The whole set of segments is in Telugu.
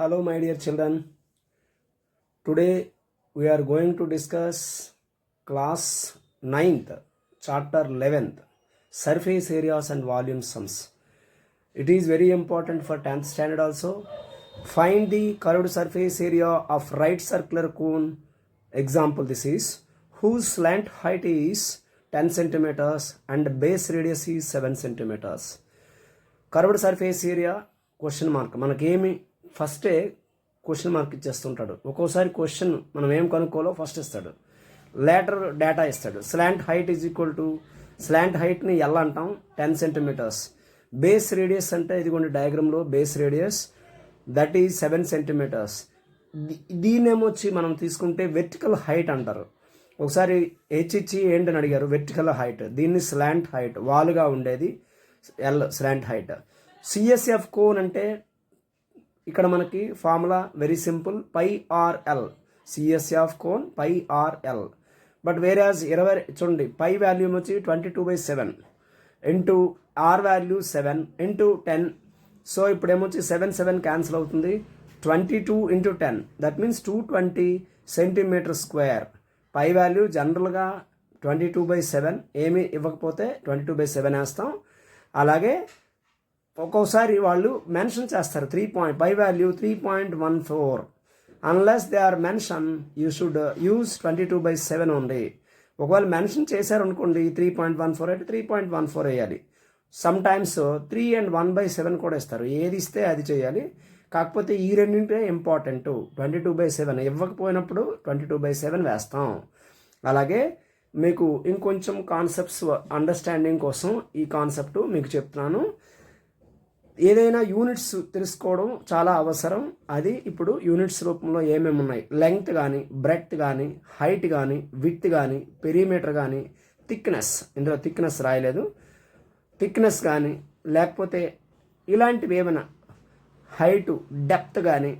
Hello, my dear children. Today we are going to discuss class 9th, chapter 11th, surface areas and volume sums. It is very important for 10th standard also. Find the curved surface area of right circular cone. Example, this is whose slant height is 10 centimeters and base radius is 7 centimeters. Curved surface area question mark మనకేమి ఫస్టే క్వశ్చన్ మార్క్ ఇచ్చేస్తుంటాడు. ఒక్కోసారి క్వశ్చన్ మనం ఏం కనుక్కోవాలో ఫస్ట్ ఇస్తాడు, లేటర్ డేటా ఇస్తాడు. Slant height is equal to slant హైట్ని ఎలా అంటాం 10 సెంటీమీటర్స్. బేస్ రేడియస్ అంటే ఇదిగోండి డయాగ్రామ్లో base radius that is 7 centimetres. దీన్నేమొచ్చి మనం తీసుకుంటే వెర్టికల్ హైట్ అంటారు. ఒకసారి హెచ్ఇచ్చి ఏంటని అడిగారు, వెర్టికల్ హైట్. దీన్ని స్లాంట్ హైట్, వాలుగా ఉండేది L slant height. CSF cone అంటే ఇక్కడ మనకి formula very simple, pi R L. CSF cone pi R L. But వేరేజ్ 20 చూడండి, పై వాల్యూమ్ వచ్చి 22/7 into R value 7 into 10. So ఇప్పుడు ఏమొచ్చి 7 క్యాన్సిల్ అవుతుంది. 22 into 10 that means 220 centimetre square. Pi value జనరల్గా 22/7, ఏమి ఇవ్వకపోతే 22/7 వేస్తాం. అలాగే ఒక్కోసారి వాళ్ళు మెన్షన్ చేస్తారు pi value 3.14. Unless they are mention you should use 22/7 only. ఒకవేళ మెన్షన్ చేశారనుకోండి 3.14 అయితే 3.14 వేయాలి. సమ్ టైమ్స్ 3 and 1/7 కూడా ఇస్తారు. ఏది ఇస్తే అది చేయాలి. కాకపోతే ఈ రెండింటే ఇంపార్టెంట్. 22/7 ఇవ్వకపోయినప్పుడు 22/7 వేస్తాం. అలాగే మీకు ఇంకొంచెం కాన్సెప్ట్స్ అండర్స్టాండింగ్ కోసం ఈ కాన్సెప్ట్ మీకు చెప్తున్నాను. ఏదైనా యూనిట్స్ తెలుసుకోవడం చాలా అవసరం. అది ఇప్పుడు యూనిట్స్ రూపంలో ఏమేమి ఉన్నాయి, లెంగ్త్ కానీ, బ్రెడ్త్ కానీ, హైట్ కానీ, విడ్త్ కానీ, పెరిమీటర్ కానీ, థిక్నెస్, ఇందులో థిక్నెస్ రాయలేదు, థిక్నెస్ కానీ, లేకపోతే ఇలాంటివి ఏమైనా హైటు, డెప్త్ కానీ,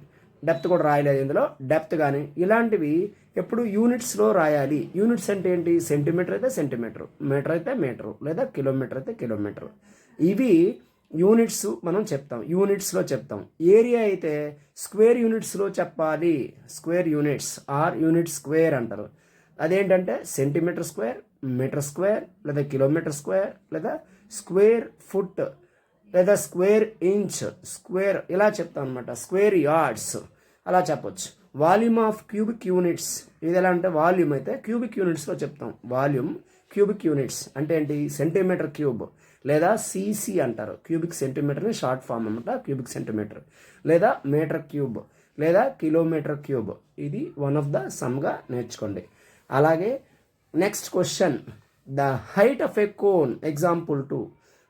డెప్త్ కూడా రాయలేదు ఇందులో, డెప్త్ కానీ ఇలాంటివి ఎప్పుడు యూనిట్స్లో రాయాలి. యూనిట్స్ అంటే ఏంటి, సెంటీమీటర్ అయితే సెంటీమీటర్, మీటర్ అయితే మీటరు, లేదా కిలోమీటర్ అయితే కిలోమీటర్. ఇవి యూనిట్స్ మనం చెప్తాం, యూనిట్స్లో చెప్తాం. ఏరియా అయితే స్క్వేర్ యూనిట్స్లో చెప్పాలి. Square units or unit square అంటారు. అదేంటంటే సెంటీమీటర్ స్క్వేర్, మీటర్ స్క్వేర్, లేదా కిలోమీటర్ స్క్వేర్, లేదా స్క్వేర్ ఫుట్, లేదా స్క్వేర్ ఇంచ్, స్క్వేర్ ఇలా చెప్తాం అనమాట. స్క్వేర్ యార్డ్స్ అలా చెప్పొచ్చు. వాల్యూమ్ ఆఫ్ క్యూబిక్ యూనిట్స్, ఇది ఎలా అంటే వాల్యూమ్ అయితే క్యూబిక్ యూనిట్స్లో చెప్తాం. వాల్యూమ్ క్యూబిక్ యూనిట్స్ అంటే ఏంటి, సెంటీమీటర్ క్యూబ్ లేదా సిసి అంటారు. క్యూబిక్ సెంటీమీటర్ని షార్ట్ ఫామ్ అనమాట, క్యూబిక్ సెంటీమీటర్, లేదా మీటర్ క్యూబ్, లేదా కిలోమీటర్ క్యూబ్. ఇది వన్ ఆఫ్ ద సమ్గా నేర్చుకోండి. అలాగే next question, the height of a cone. Example 2,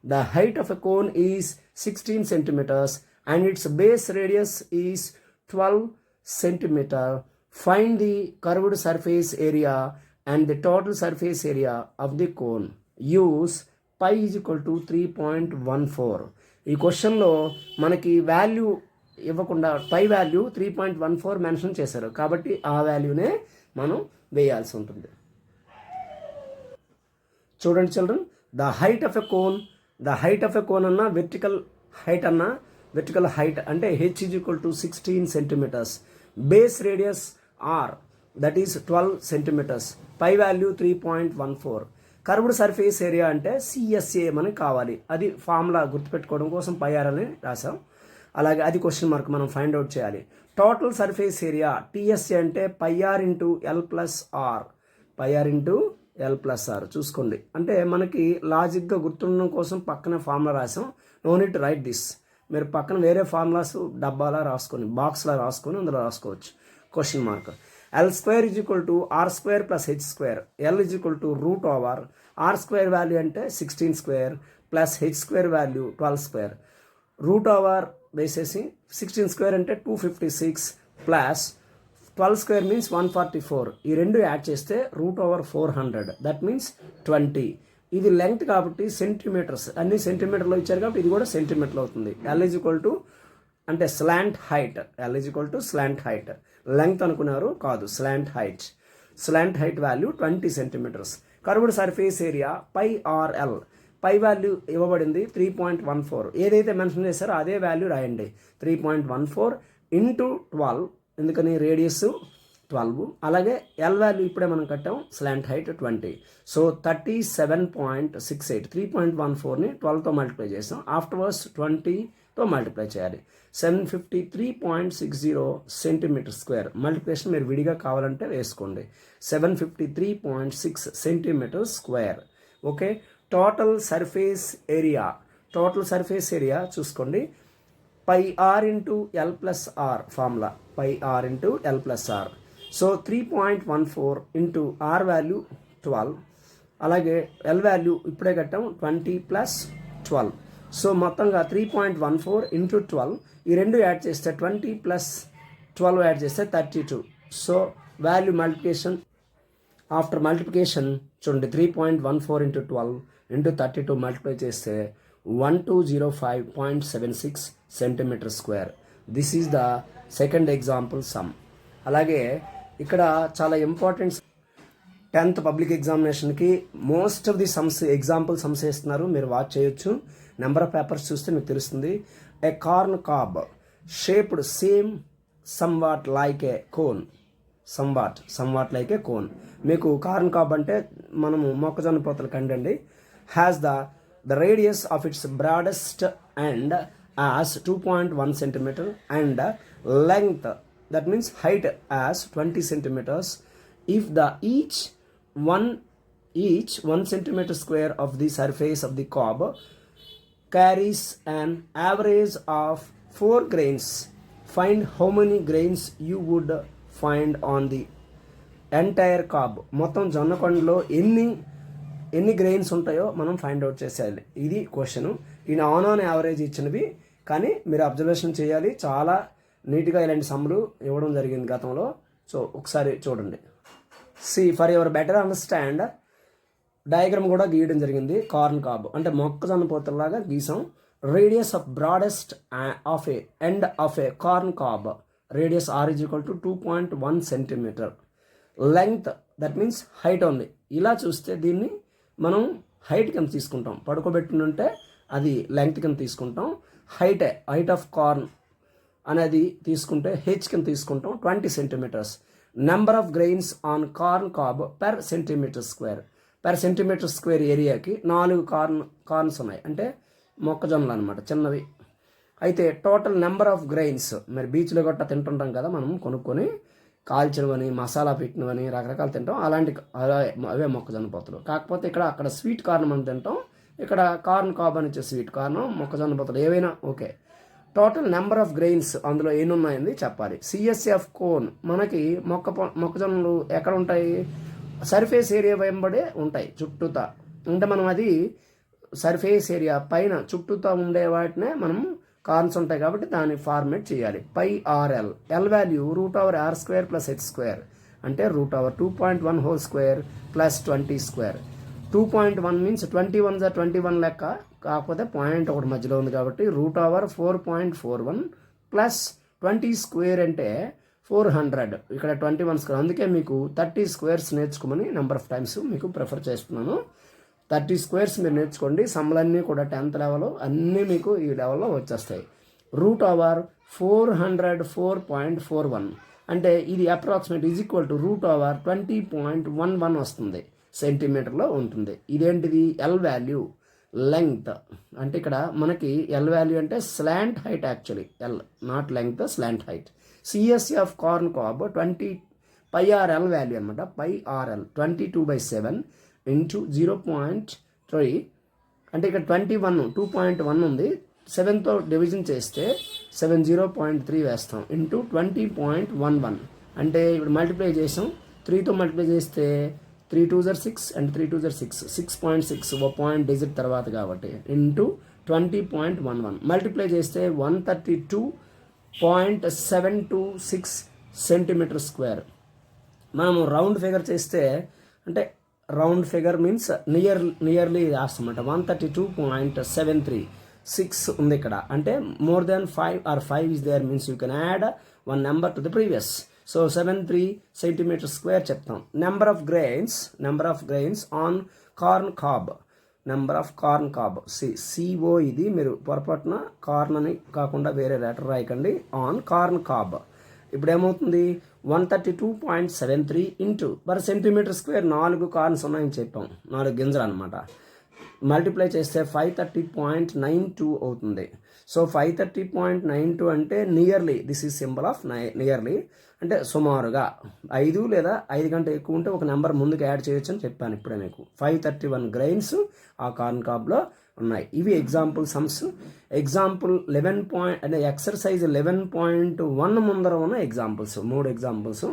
the height of a cone is 16 centimeters and its base radius is 12 centimeter. Find the curved surface area and the total surface area of the cone. Use pi is equal to 3.14. ఈ క్వశ్చన్లో మనకి వాల్యూ ఇవ్వకుండా పై వాల్యూ 3.14 మెన్షన్ చేశారు. కాబట్టి ఆ వాల్యూనే మనం వేయాల్సి ఉంటుంది. చూడండి children, the height of a cone. The height of a cone అన్న వెర్టికల్ హైట్ అన్న, వెర్టికల్ హైట్ అంటే H is equal to 16 centimeters. Base radius R that is 12 centimeters. Pi value 3.14. Curved surface area అంటే సిఎస్ఏ మనకి కావాలి. అది ఫార్ములా గుర్తుపెట్టుకోవడం కోసం పై ఆర్ అని రాసాం. అలాగే అది క్వశ్చన్ మార్క్ మనం ఫైండ్ అవుట్ చేయాలి. టోటల్ సర్ఫేస్ ఏరియా టిఎస్ఏ అంటే pi R into L plus R. Pi R into L plus R చూసుకోండి. అంటే మనకి లాజిక్గా గుర్తుండడం కోసం పక్కన ఫార్ములా రాసాం. No need to write this. మీరు పక్కన వేరే ఫార్ములాస్ డబ్బాలా రాసుకొని, బాక్స్లా రాసుకొని అందులో రాసుకోవచ్చు. Question mark. L square is equal to R square plus H square. L is equal to root over R square value అంటే 16 square plus H square value 12 square. Root over వేసేసి 16 స్క్వేర్ అంటే 256 ప్లస్ 12 స్క్వేర్ మీన్స్ 144. ఈ రెండు యాడ్ చేస్తే రూట్ ఓవర్ 400 దట్ మీన్స్ 20. ఇది లెంగ్త్ కాబట్టి సెంటీమీటర్స్, అన్ని సెంటీమీటర్లో ఇచ్చారు కాబట్టి ఇది కూడా సెంటీమీటర్లో అవుతుంది. ఎల్ ఈజ్ ఈక్వల్ టు అంటే slant height. L is equal to slant height. Length అనుకున్నారు, కాదు, slant height. Slant height value 20 centimeters. Curved surface area pi R L. Pi value ఇవ్వబడింది 3.14. ఏదైతే మెన్షన్ చేశారో అదే వాల్యూ రాయండి. 3.14 ఇంటూ 12, ఎందుకని రేడియస్ 12, అలాగే ఎల్ వాల్యూ ఇప్పుడే మనం కట్టాం, స్లాంట్ హైట్ 20. సో 37.68, 3.14ని 12తో మల్టిప్లై చేసాం, ఆఫ్టర్వర్స్ 20తో మల్టిప్లై చేయాలి. 753.60 సెంటీమీటర్ స్క్వేర్. మల్టిప్లికేషన్ మీరు విడిగా కావాలంటే వేసుకోండి. 753.6 centimetre square. Okay, total surface area చూసుకోండి. Pi R into L plus R formula, pi R into L plus R. So 3.14 into R value 12, అలాగే ఎల్ వాల్యూ ఇప్పుడే కట్టాం 20 ప్లస్ 12. సో మొత్తంగా 3.14 ఇంటూ 12, ఈ రెండు యాడ్ చేస్తే 20 ప్లస్ 12 యాడ్ చేస్తే 32. So value multiplication, after multiplication చూడండి, 3.14 ఇంటూ 12 ఇంటూ 32 మల్టిప్లై చేస్తే 1205.76 centimetre square. This is the second example sum. అలాగే ఇక్కడ చాలా ఇంపార్టెంట్ 10th పబ్లిక్ ఎగ్జామినేషన్కి most of the sums example sums వేస్తున్నారు, మీరు వాచ్ చేయొచ్చు. నెంబర్ ఆఫ్ పేపర్స్ చూస్తే మీకు తెలుస్తుంది. A corn cob shaped same somewhat like a cone, somewhat like a cone. మీకు కార్న్ కాబ్ అంటే మనము మొక్కజొన్న పొత్తల కండండి. Has the radius of its broadest end as 2.1 centimeter and length, that means height, as 20 centimeters. If the each 1 centimeter square of the surface of the cob carries an average of 4 grains, find how many grains you would find on the entire cob. మొత్తం జొన్నకొండలో ఎన్ని గ్రెయిన్స్ ఉంటాయో మనం ఫైండ్ అవుట్ చేసేయాలి. ఇది క్వశ్చన్. ఈయన ఆన్ యావరేజ్ ఇచ్చినవి, కానీ మీరు అబ్జర్వేషన్ చేయాలి. చాలా నీట్గా ఇలాంటి సమ్ములు ఇవ్వడం జరిగింది గతంలో. సో ఒకసారి చూడండి. For your better understand, diagram కూడా గీయడం జరిగింది. కార్న్ కాబ్ అంటే మొక్కజొన్న పొత్తులాగా గీసాం. Radius of broadest of a end of a corn cob, radius R is equal to 2.1 centimetre. Length, that means height only. ఇలా చూస్తే దీన్ని మనం హైట్ కింద తీసుకుంటాం. పడుకోబెట్టినుంటే అది లెంగ్త్ కింద తీసుకుంటాం. హైట్ ఆఫ్ కార్న్ అనేది తీసుకుంటే హెచ్ కింద తీసుకుంటాం, 20 centimetres. Number of grains on corn cob per centimetre square ఏరియాకి 4 కార్న్స్ ఉన్నాయి, అంటే మొక్కజొన్నలు అనమాట, చిన్నవి. అయితే టోటల్ నెంబర్ ఆఫ్ గ్రెయిన్స్, మరి బీచ్లో గట్ట తింటుంటాం కదా మనం, కొనుక్కొని కాల్చినవని, మసాలా పెట్టినవని రకరకాలు తింటాం. అవే మొక్కజొన్న పొత్తులు. కాకపోతే అక్కడ స్వీట్ కార్న్ మనం తింటాం, ఇక్కడ కార్న్ కాబ్ అని వచ్చే స్వీట్ కార్న్, మొక్కజొన్న పొత్తులు ఏవైనా okay. Total number of grains అందులో ఎన్ని ఉన్నాయని చెప్పాలి. సిఎస్ఎఫ్ కోన్ మనకి మొక్కజొన్నలు ఎక్కడ ఉంటాయి? సర్ఫేస్ ఏరియా వెంబడే ఉంటాయి చుట్టూతా. అంటే మనం అది సర్ఫేస్ ఏరియా పైన చుట్టూతా ఉండే వాటినే మనం కార్న్స్ ఉంటాయి కాబట్టి దాన్ని ఫార్మేట్ చేయాలి. Pi R L, L value √r² plus h², అంటే √2.1 whole square plus 20 square. 2.1 means 21 లెక్క, కాకపోతే పాయింట్ ఒకటి మధ్యలో ఉంది కాబట్టి √4.41 ప్లస్ 20 స్క్వేర్ అంటే 400, ఇక్కడ 21 స్క్వేర్. అందుకే మీకు 30 స్క్వేర్స్ నేర్చుకోమని నెంబర్ ఆఫ్ టైమ్స్ మీకు ప్రిఫర్ చేస్తున్నాను. 30 స్క్వేర్స్ మీరు నేర్చుకోండి. సమ్లన్నీ కూడా 10th లెవెల్ అన్నీ మీకు ఈ లెవెల్లో వచ్చేస్తాయి. √404.41 అంటే ఇది అప్రాక్సిమేట్ ఈజ్ ఈక్వల్ టు √20.11 వస్తుంది, సెంటీమీటర్లో ఉంటుంది. ఇదేంటిది? L value. లెంగ్త్ అంటే ఇక్కడ మనకి ఎల్ వాల్యూ అంటే slant height, actually L not length, slant height. CSF corn cob 20 pi RL value అనమాట. పై ఆర్ఎల్ 22/7 ఇంటూ 0.3, అంటే ఇక్కడ 2.1 ఉంది, 7తో డివిజన్ చేస్తే 70.3 వేస్తాం, ఇంటూ 20.11. అంటే ఇప్పుడు మల్టిప్లై చేసాం, 3తో మల్టిప్లై చేస్తే 3 2 6 అండ్ 3 2 6, 6.6 ఒక పాయింట్ డిజిట్ తర్వాత కాబట్టి, ఇంటూ 20.11 మల్టిప్లై చేస్తే 132.726 సెంటీమీటర్ స్క్వేర్. మనము రౌండ్ ఫిగర్ చేస్తే, అంటే రౌండ్ ఫిగర్ మీన్స్ నియర్లీ రాస్తామంట. 132.736 ఉంది ఇక్కడ, అంటే more than 5 or 5 is there means you can add one number to the previous. So 73 centimetre square చెప్తాం. Number of grains on corn cob number of corn cob. సిఓ ఇది మీరు పొరపాటున కార్న్ అని కాకుండా వేరే లెటర్ రాయకండి. ఆన్ కార్న్ కాబ్ ఇప్పుడు ఏమవుతుంది 132.73 into per centimetre square 4 corns ఉన్నాయని చెప్పాం, 4 గింజలు అనమాట. మల్టిప్లై చేస్తే 530.92 అవుతుంది. సో 530.92 అంటే nearly, this is symbol of nearly, అంటే సుమారుగా 5 లేదా 5 కంటే ఎక్కువ ఉంటే ఒక నెంబర్ ముందుకు యాడ్ చేయొచ్చు అని చెప్పాను ఇప్పుడే మీకు. 531 గ్రైన్స్ ఆ కార్న్ కాబ్ లో ఉన్నాయి. ఇవి ఎగ్జాంపుల్ సమ్స్. ఎగ్జాంపుల్ 11 అంటే ఎక్సర్సైజ్ 11.1 ముందర ఉన్న ఎగ్జాంపుల్స్, 3 ఎగ్జాంపుల్స్.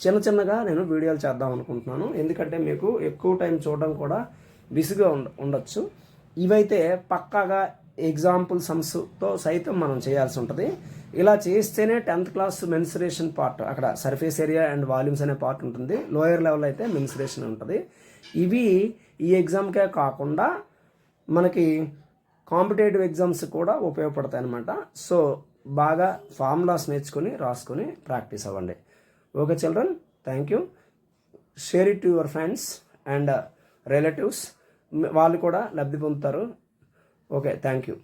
చిన్న చిన్నగా నేను వీడియోలు చేద్దాం అనుకుంటున్నాను, ఎందుకంటే మీకు ఎక్కువ టైం చూడడం కూడా విసుగా ఉండొచ్చు. ఇవైతే పక్కాగా ఎగ్జాంపుల్ సమ్స్తో సైతం మనం చేయాల్సి ఉంటుంది. ఇలా చేస్తేనే 10th క్లాస్ మెన్సురేషన్ పార్ట్, అక్కడ సర్ఫేస్ ఏరియా అండ్ వాల్యూమ్స్ అనే పార్ట్ ఉంటుంది. లోయర్ లెవెల్ అయితే మెన్సురేషన్ ఉంటుంది. ఇవి ఈ ఎగ్జామ్కే కాకుండా మనకి కాంపిటేటివ్ ఎగ్జామ్స్ కూడా ఉపయోగపడతాయి అన్నమాట. సో బాగా ఫార్ములాస్ నేర్చుకొని రాసుకొని ప్రాక్టీస్ అవ్వండి. Okay children, thank you. Share it to your friends and relatives, వాళ్ళు కూడా లబ్ధి పొందుతారు. Okay, thank you.